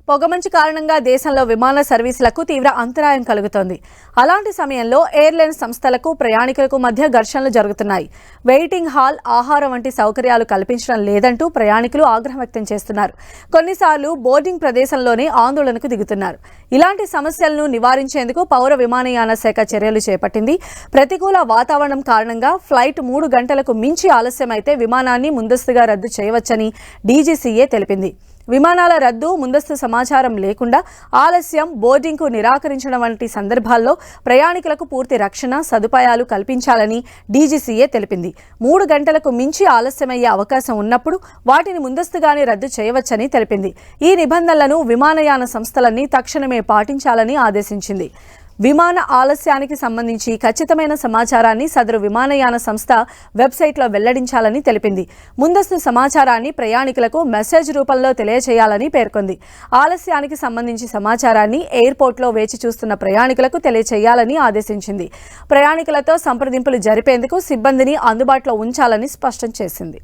పొగమంచు కారణంగా దేశంలో విమాన సర్వీసులకు తీవ్ర అంతరాయం కలుగుతోంది. అలాంటి సమయంలో ఎయిర్లైన్స్ సంస్థలకు ప్రయాణికులకు మధ్య ఘర్షణలు జరుగుతున్నాయి. వెయిటింగ్ హాల్, ఆహారం వంటి సౌకర్యాలు కల్పించడం లేదంటూ ప్రయాణికులు ఆగ్రహం వ్యక్తం చేస్తున్నారు. కొన్నిసార్లు బోర్డింగ్ ప్రదేశంలోనే ఆందోళనకు దిగుతున్నారు. ఇలాంటి సమస్యలను నివారించేందుకు పౌర విమానయాన శాఖ చర్యలు చేపట్టింది. ప్రతికూల వాతావరణం కారణంగా ఫ్లైట్ 3 గంటలకు మించి ఆలస్యమైతే విమానాన్ని ముందస్తుగా రద్దు చేయవచ్చని డీజీసీఏ తెలిపింది. విమానాల రద్దు, ముందస్తు సమాచారం లేకుండా ఆలస్యం, బోర్డింగ్కు నిరాకరించడం వంటి సందర్భాల్లో ప్రయాణికులకు పూర్తి రక్షణ, సదుపాయాలు కల్పించాలని డీజీసీఏ తెలిపింది. 3 గంటలకు మించి ఆలస్యమయ్యే అవకాశం ఉన్నప్పుడు వాటిని ముందస్తుగానే రద్దు చేయవచ్చని తెలిపింది. ఈ నిబంధనలను విమానయాన సంస్థలన్నీ తక్షణమే పాటించాలని ఆదేశించింది. విమాన ఆలస్యానికి సంబంధించి ఖచ్చితమైన సమాచారాన్ని సదరు విమానయాన సంస్థ వెబ్సైట్లో వెల్లడించాలని తెలిపింది. ముందస్తు సమాచారాన్ని ప్రయాణికులకు మెసేజ్ రూపంలో తెలియజేయాలని పేర్కొంది. ఆలస్యానికి సంబంధించి సమాచారాన్ని ఎయిర్పోర్ట్లో వేచి చూస్తున్న ప్రయాణికులకు తెలియజేయాలని ఆదేశించింది. ప్రయాణికులతో సంప్రదింపులు జరిపేందుకు సిబ్బందిని అందుబాటులో ఉంచాలని స్పష్టం చేసింది.